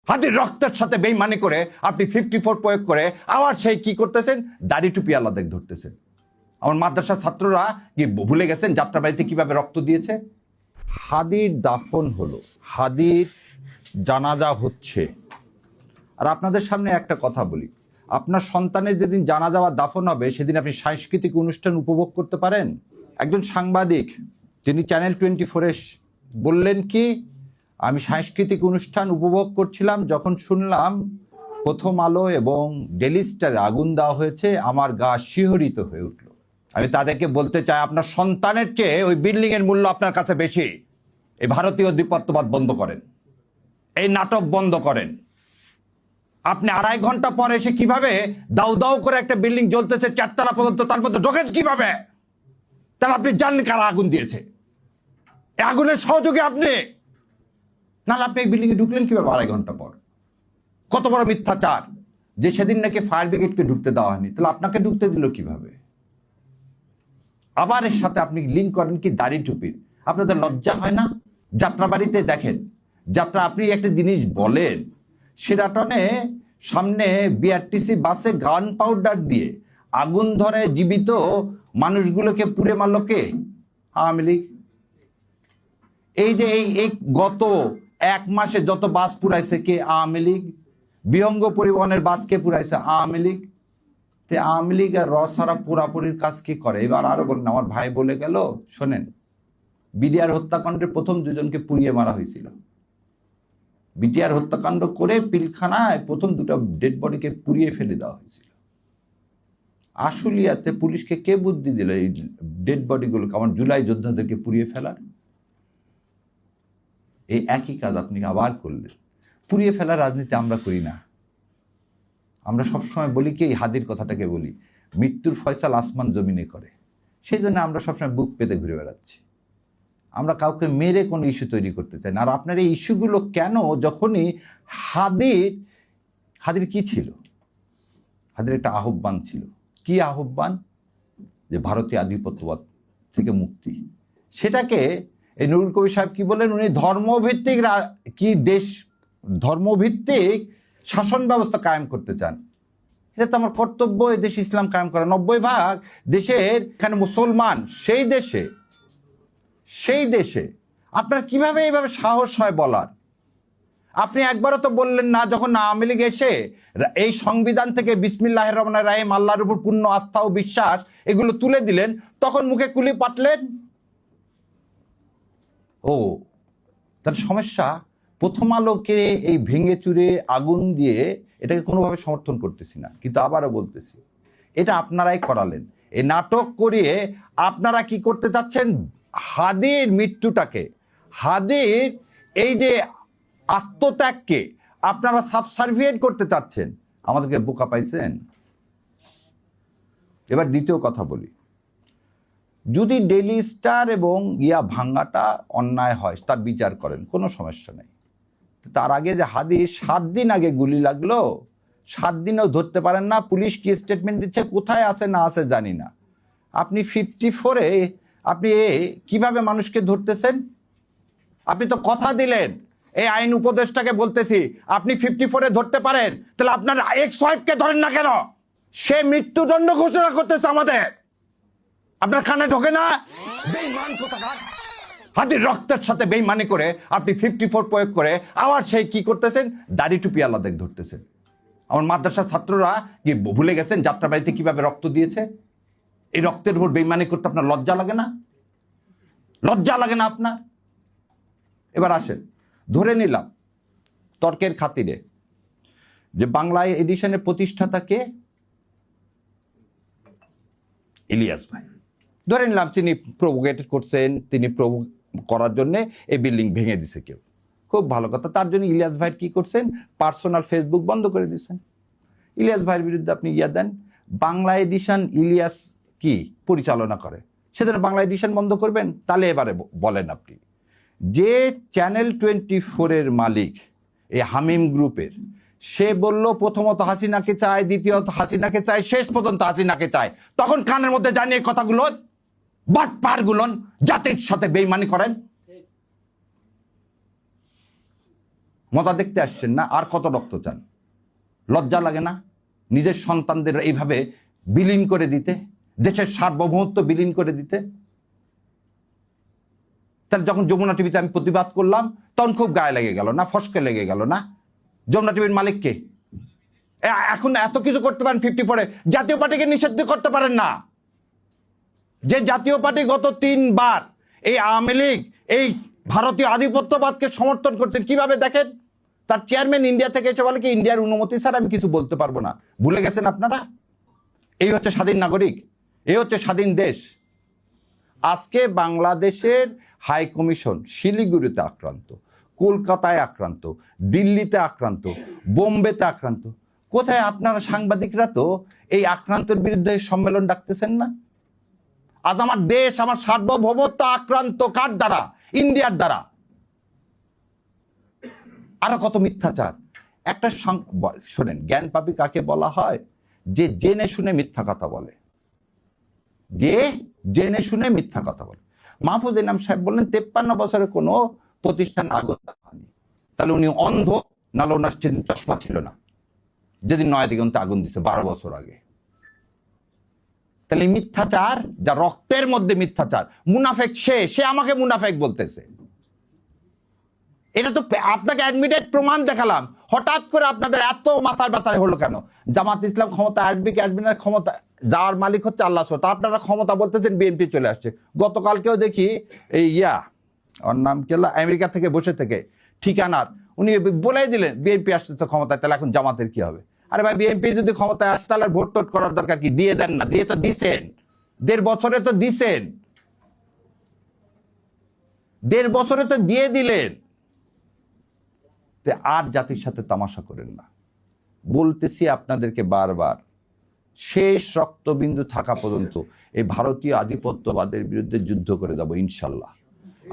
হাতির রক্তের সাথে বেইমানি করে আপনি 54 প্রয়োগ করে আবার সেই কি করতেছেন, দাড়ি টুপি আলাদা ধরতেছেন। আমার মাদ্রাসার ছাত্ররা কি ভুলে গেছেন যাত্রাবাড়িতে কিভাবে রক্ত দিয়েছে? হাদির দাফন হলো, হাদির জানাজা হচ্ছে। আর আপনাদের সামনে একটা কথা বলি, আপনার সন্তানের যেদিন জানাজা বা দাফন হবে সেদিন আপনি সাংস্কৃতিক অনুষ্ঠান উপভোগ করতে পারেন? একজন সাংবাদিক তিনি চ্যানেল 24-এ বললেন কি, আমি সাংস্কৃতিক অনুষ্ঠান উপভোগ করছিলাম, যখন শুনলাম প্রথম আলো এবং ডেইলি স্টারে আগুন দেওয়া হয়েছে আমার গা শিহরিত হয়ে উঠল। আমি তাদেরকে বলতে চাই, আপনার সন্তানের চেয়ে ওই বিল্ডিং এর মূল্য আপনার কাছে বেশি। এই ভারতীয় আধিপত্যবাদ বন্ধ করেন, এই নাটক বন্ধ করেন। আপনি 2.5 ঘন্টা পরে এসে কিভাবে দাউ দাউ করে একটা বিল্ডিং জ্বলতেছে 4 তলা পর্যন্ত, তার মধ্যে ঢোকেন কিভাবে? তাহলে আপনি জানেন কারা আগুন দিয়েছে? এই আগুনের সহযোগী আপনি, নাহলে আপনি এই বিল্ডিং এ ঢুকলেন কিভাবে 2.5 ঘন্টা পর? কত বড় মিথ্যাচার যে সেদিন নাকি ফায়ার ব্রিগেডকে ঢুকতে দেওয়া হয়নি, তাহলে আপনাকে ঢুকতে দিল কিভাবে? আবার এর সাথে আপনি লিঙ্ক করেন কি দাড়ি টুপির। আপনাদের লজ্জা হয় না? যাত্রাবাড়িতে দেখেন, যাত্রা আপনি একটা জিনিস বলেন, সেরাটনে সামনে বিআরটিসি বাসে গান পাউডার দিয়ে আগুন ধরে জীবিত মানুষগুলোকে পুড়ে মারল কে? আওয়ামী লীগ। এই যে এই গত 1 মাসে যত বাস পুরাইছে কে? আওয়ামী লীগ। বিহঙ্গ পরিবহনের বাস কে পুরাইছে? আওয়ামী লীগ। তে আওয়ামী লীগ আর রসারা পুরাপুরির কাজ কি করে? এবার আরো বলেন, আমার ভাই বলে গেল, শোনেন, বিডিআর হত্যাকাণ্ডের প্রথম 2 জনকে পুড়িয়ে মারা হয়েছিল। বিটিআর হত্যাকাণ্ড করে পিলখানায় প্রথম 2টা ডেড বডিকে পুড়িয়ে ফেলে দেওয়া হয়েছিল। আশুলিয়াতে পুলিশকে কে বুদ্ধি দিল এই ডেড বডিগুলোকে, আমার জুলাই যোদ্ধাদেরকে পুড়িয়ে ফেলার? এই একই কাজ আপনি আবার করলেন। পুড়িয়ে ফেলার রাজনীতি আমরা করি না। আমরা সবসময় বলি কি, হাদির কথাটাকে বলি, মৃত্যুর ফয়সাল আসমান জমিনে করে। সেই জন্য আমরা সবসময় বুক পেতে ঘুরে বেড়াচ্ছি। আমরা কাউকে মেরে কোনো ইস্যু তৈরি করতে চাই না। আর আপনার এই ইস্যুগুলো কেন? যখনই হাদির কি ছিল? হাদির একটা আহ্বান ছিল। কি আহ্বান? যে ভারতীয় আধিপত্যবাদ থেকে মুক্তি। সেটাকে এই নুরুল কবির সাহেব কি বলেন, উনি ধর্মভিত্তিক ধর্মভিত্তিক শাসন ব্যবস্থা কায়েম করতে চান। এটা তো আমার কর্তব্য, এই দেশে ইসলাম কায়েম করা। 90% দেশের এখানে মুসলমান, সেই দেশে আপনার কিভাবে এইভাবে সাহস হয় বলার? আপনি একবারও তো বললেন না, যখন আওয়ামী লীগ এসে এই সংবিধান থেকে বিসমিল্লাহির রহমানির রহিম, আল্লাহর উপর পূর্ণ আস্থা ও বিশ্বাস এগুলো তুলে দিলেন, তখন মুখে কুলি পাটলেন। ও তার সমস্যা, প্রথম আলোকে এই ভেঙে চুরে আগুন দিয়ে এটাকে কোনোভাবে সমর্থন করতেছি না, কিন্তু আবারও বলতেছি, এটা আপনারাই করালেন। এই নাটক করিয়ে আপনারা কি করতে চাচ্ছেন? হাদির মৃত্যুটাকে, হাদির এই যে আত্মত্যাগকে আপনারা সাবসার্ভিয়েন্ট করতে চাচ্ছেন। আমাদেরকে বোকা পাইছেন। এবার দ্বিতীয় কথা বলি, যদি ডেইলি স্টার এবং ভাঙ্গাটা অন্যায় হয়, তার বিচার করেন, কোনো সমস্যা নেই। তার আগে যে হাদির 7 দিন আগে গুলি লাগলো, 7 দিনেও ধরতে পারেন না। পুলিশ কি স্টেটমেন্ট দিচ্ছে, কোথায় আছে না আছে জানি না। আপনি 54-এ আপনি কিভাবে মানুষকে ধরতেছেন? আপনি তো কথা দিলেন, এই আইন উপদেষ্টাকে বলতেছি, আপনি 54-এ ধরতে পারেন, তাহলে আপনার এক্স ওয়াইফকে ধরেন না কেন? সে মৃত্যুদণ্ড ঘোষণা করতেছে আমাদের, আপনার কানে ঢোকে না? বেঈমান কোথাকার! হাতির রক্তের সাথে বেইমানি করে আপনি 54 প্রয়োগ করে আবার সেই কি করতেছেন, দাড়ি টুপি আলাদা ধরতেছেন। আমার মাদ্রাসার ছাত্ররা কি ভুলে গেছেন যাত্রাবাড়িতে কিভাবে রক্ত দিয়েছে? এই রক্তের উপর বেইমানি করতে আপনার লজ্জা লাগে না? লজ্জা লাগে না আপনার? এবার আসেন, ধরে নিলাম তর্কের খাতিরে যে বাংলা এডিশনের প্রতিষ্ঠাতা কে? ইলিয়াস ভাই। ধরে নিলাম তিনি প্রভোকেট করছেন, তিনি করার জন্য এই বিল্ডিং ভেঙে দিছে কেউ, খুব ভালো কথা। তার জন্য ইলিয়াস ভাই কি করছেন, পার্সোনাল ফেসবুক বন্ধ করে দিয়েছেন। ইলিয়াস ভাইয়ের বিরুদ্ধে আপনি দেন, বাংলা এডিশন ইলিয়াস কি পরিচালনা করে, সেজন্য বাংলা এডিশন বন্ধ করবেন? তাহলে এবারে বলেন, আপনি যে চ্যানেল 24-এর মালিক এই হামিম গ্রুপের, সে বলল প্রথমত হাসিনাকে চায়, দ্বিতীয়ত হাসিনাকে চায়, শেষ পর্যন্ত হাসিনাকে চায়, তখন কানের মধ্যে জানিয়ে কথাগুলো বাটপারগুলো জাতির সাথে বেইমানি করেন। মজা দেখতে আসছেন না? আর কত রক্ত চান? লজ্জা লাগে না নিজের সন্তানদের এইভাবে বিলীন করে দিতে, দেশের সার্বভৌমত্ব বিলীন করে দিতে? তাহলে যখন যমুনা টিভিতে আমি প্রতিবাদ করলাম তখন খুব গায়ে লেগে গেল না? ফসকে লেগে গেল না? যমুনা টিভির মালিক কে? এখন এত কিছু করতে পারেন 54-এ, জাতীয় পার্টিকে নিষিদ্ধ করতে পারেন না। যে জাতীয় পার্টি গত 3 বার এই আওয়ামী লীগ এই ভারতীয় আধিপত্যবাদকে সমর্থন করছেন, কিভাবে দেখেন? তার চেয়ারম্যান ইন্ডিয়া থেকে এসে বলে কি ইন্ডিয়ার অনুমতি স্যার আমি কিছু বলতে পারবো না। ভুলে গেছেন আপনারা? এই হচ্ছে স্বাধীন নাগরিক, এই হচ্ছে স্বাধীন দেশ। আজকে বাংলাদেশের হাই কমিশন শিলিগুড়িতে আক্রান্ত, কলকাতায় আক্রান্ত, দিল্লিতে আক্রান্ত, বোম্বেতে আক্রান্ত। কোথায় আপনারা সাংবাদিকরা তো এই আক্রান্তের বিরুদ্ধে সম্মেলন ডাকতেছেন না? আজ আমার দেশ, আমার সার্বভৌমত্ব আক্রান্ত কার দ্বারা? ইন্ডিয়ার দ্বারা। আরো কত মিথ্যাচার। একটা শোনেন, জ্ঞান পাপী কাকে বলা হয়? যে জেনে শুনে মিথ্যা কথা বলে, যে জেনে শুনে মিথ্যা কথা বলে। মাহফুজ ইনাম সাহেব বললেন 53 বছরে কোনো প্রতিষ্ঠান আগুন হয়নি। তাহলে উনি অন্ধ, নাহলে ওনার চশমা ছিল না যেদিন নয়াদিগন্তে আগুন দিছে 12 বছর আগে। তাহলে মিথ্যাচার, যা রক্তের মধ্যে মিথ্যাচার, মুনাফেক সে আমাকে মুনাফেক বলতেছে। এটা তো আপনাকে অ্যাডমিটেড প্রমাণ দেখালাম, হঠাৎ করে আপনাদের এত মাথায় ব্যথা হলো কেন? জামাত ইসলাম ক্ষমতা আসবে কি আসবে না, ক্ষমতা যাওয়ার মালিক হচ্ছে আল্লাহ। তা আপনারা ক্ষমতা বলতেছেন, বিএনপি চলে আসছে। গতকালকেও দেখি এই ওর নাম কেলা আমেরিকা থেকে বসে থেকে ঠিকানার উনি বলেই দিলেন বিএনপি আসতেছে ক্ষমতায়, তাহলে এখন জামাতের কি হবে? আরে ভাই, বিএনপি যদি ক্ষমতায় আসে তাহলে ভোট টোট করার দরকার কি? দিয়ে দেন না, দিয়ে তো দিছেন, 1.5 বছরে তো দিছেন, 1.5 বছরে তো দিয়ে দিলেন। আর জাতির সাথে তামাশা করেন না। বলতেছি আপনাদেরকে বারবার, শেষ রক্তবিন্দু থাকা পর্যন্ত এই ভারতীয় আধিপত্যবাদের বিরুদ্ধে যুদ্ধ করে যাব ইনশাল্লাহ।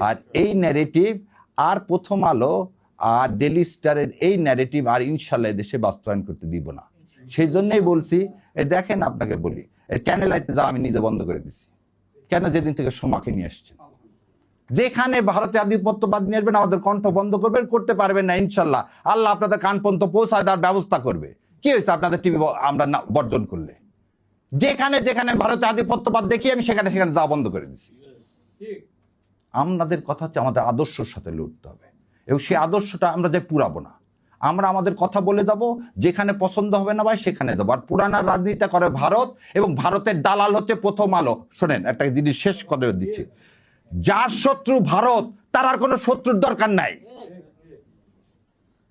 আর এই ন্যারেটিভ আর প্রথম আলো আর ডেলি স্টারের এই ন্যারেটিভ আর ইনশাল্লাহ দেশে বাস্তবায়ন করতে দিব না। সেই জন্যই বলছি, দেখেন আপনাকে বলি, চ্যানেল আইতে যা আমি নিজে বন্ধ করে দিছি। কেন? যেদিন থেকে সোমাকে নিয়ে আসছে, যেখানে ভারতে আধিপত্যবাদ নিয়ে আসবেন আমাদের কণ্ঠ বন্ধ করবেন, করতে পারবেন না ইনশাল্লাহ। আল্লাহ আপনাদের কান পর্যন্ত পৌঁছায় দেওয়ার ব্যবস্থা করবে। কি হয়েছে আপনাদের টিভি আমরা বর্জন করলে? যেখানে যেখানে ভারতে আধিপত্যবাদ দেখি আমি সেখানে সেখানে যা বন্ধ করে দিচ্ছি। আমাদের কথা হচ্ছে আমাদের আদর্শের সাথে লড়তে হবে, এবং সেই আদর্শটা আমরা যে পুরাবো না। আমরা আমাদের কথা বলে যাব, যেখানে পছন্দ হবে না ভাই সেখানে যাবো। আর পুরানার রাজনীতিটা করে ভারত, এবং ভারতের দালাল হচ্ছে প্রথম আলো। শোনেন, একটা জিনিস শেষ করে দিচ্ছি, যার শত্রু ভারত তার আর কোনো শত্রুর দরকার নাই।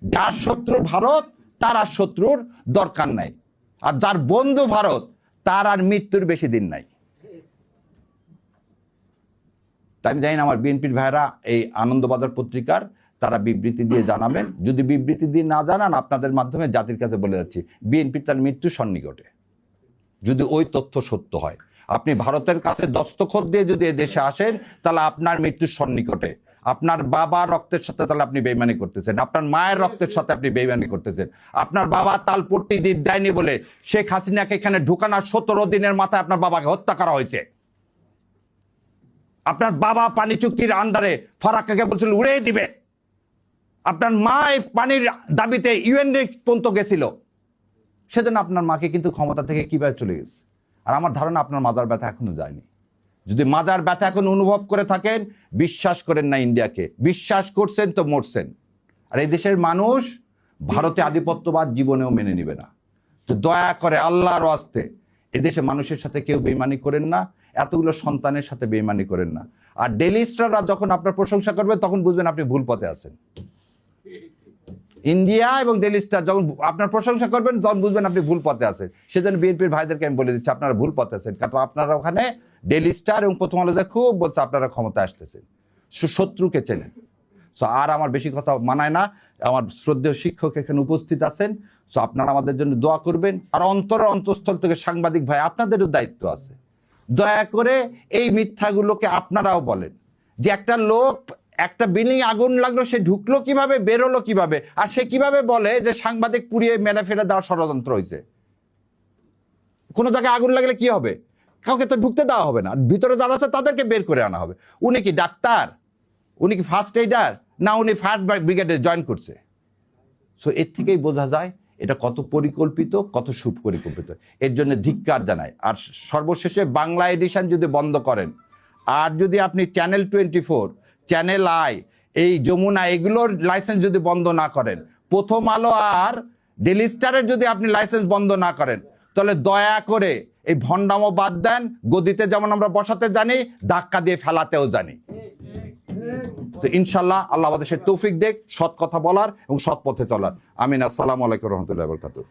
যার শত্রু ভারত তার আর শত্রুর দরকার নাই। আর যার বন্ধু ভারত তার আর মৃত্যুর বেশি দিন নাই। তাই আমি জানি না আমার বিএনপির ভাইরা এই আনন্দবাজার পত্রিকার তারা বিবৃতি দিয়ে জানাবেন। যদি বিবৃতি দিয়ে না জানান, আপনাদের মাধ্যমে জাতির কাছে বলে যাচ্ছি, বিএনপির তার মৃত্যু সন্নিকটে। যদি ওই তথ্য সত্য হয়, আপনি ভারতের কাছে দস্তখত দিয়ে যদি দেশে আসেন, তাহলে আপনার মৃত্যুর সন্নিকটে। আপনার বাবা রক্তের সাথে তাহলে আপনি বেইমানি করতেছেন, আপনার মায়ের রক্তের সাথে আপনি বেইমানি করতেছেন। আপনার বাবা তালপট্টি দ্বীপ দেয়নি বলে শেখ হাসিনাকে এখানে ঢুকানোর 17 দিনের মাথায় আপনার বাবাকে হত্যা করা হয়েছে। আপনার বাবা পানি চুক্তির আন্ডারে ফারাক্কাকে বলছিল উড়িয়ে দিবে। আপনার মা এই পানির দাবিতে ইউএন পর্যন্ত গেছিল। সেজন্য আপনার মাকে কিন্তু ক্ষমতা থেকে কিভাবে চলে গেছে। আর আমার ধারণা আপনার মাজার ব্যথা এখনো যায়নি। যদি মাজার ব্যথা এখন অনুভব করে থাকেন, বিশ্বাস করেন না ইন্ডিয়াকে, বিশ্বাস করছেন তো মরছেন। আর এই দেশের মানুষ ভারতে আধিপত্যবাদ জীবনেও মেনে নিবে না। তো দয়া করে আল্লাহর ওয়াস্তে এদেশে মানুষের সাথে কেউ বেইমানি করেন না, এতগুলো সন্তানের সাথে বেইমানি করেন না। আর ডেলি স্টাররা যখন আপনার প্রশংসা করবে তখন বুঝবেন আপনি ভুল পথে আছেন। ইন্ডিয়া এবং ডেলি স্টার যখন আপনার প্রশংসা করবেন তখন বুঝবেন আপনি ভুল পথে আছেন। সেজন্য বিএনপির ভাইদেরকে আমি বলে দিচ্ছি, আপনারা ভুল পথে আছেন। কারণ আপনারা ওখানে ডেলি স্টার এবং প্রথম আলো খুব বলছে আপনারা ক্ষমতা আসতেছেন, শত্রুকে চেনেন। সো আর আমার বেশি কথা মানায় না। আমার শ্রদ্ধেয় শিক্ষক এখানে উপস্থিত আছেন, সো আপনারা আমাদের জন্য দোয়া করবেন। আর অন্তঃস্থল থেকে সাংবাদিক ভাই আপনাদেরও দায়িত্ব আছে, দয়া করে এই মিথ্যাগুলোকে আপনারাও বলেন। যে একটা লোক একটা বিল্ডিং আগুন লাগলো, সে ঢুকলো কিভাবে, বেরোলো কিভাবে, আর সে কিভাবে বলে যে সাংবাদিক পুড়িয়ে মেরে ফেলে দেওয়ার ষড়যন্ত্র হয়েছে। কোনো জায়গায় আগুন লাগলে কি হবে? কাউকে তো ঢুকতে দেওয়া হবে না, ভিতরে যারা আছে তাদেরকে বের করে আনা হবে। উনি কি ডাক্তার? উনি কি ফার্স্ট এইডার? না উনি ফায়ার ব্রিগেডে জয়েন করছে? সো এর থেকেই বোঝা যায় এটা কত পরিকল্পিত, কত সুপরিকল্পিত। এর জন্য ধিক্কার জানাই। আর সর্বশেষে বাংলা এডিশন যদি বন্ধ করেন, আর যদি আপনি চ্যানেল 24, চ্যানেল আই, এই যমুনা, এগুলোর লাইসেন্স যদি বন্ধ না করেন, প্রথম আলো আর ডেলি স্টারের যদি আপনি লাইসেন্স বন্ধ না করেন, তাহলে দয়া করে এই ভণ্ডামো বাদ দেন। গদিতে যেমন আমরা বসাতে জানি, ধাক্কা দিয়ে ফেলাতেও জানি। তো ইনশাল্লাহ আল্লাহ আমাদের সে তৌফিক দেখ সৎ কথা বলার এবং সৎ পথে চলার। আমিন। আসসালামু আলাইকুম রহমতুল্লাহ বরকাতুহ।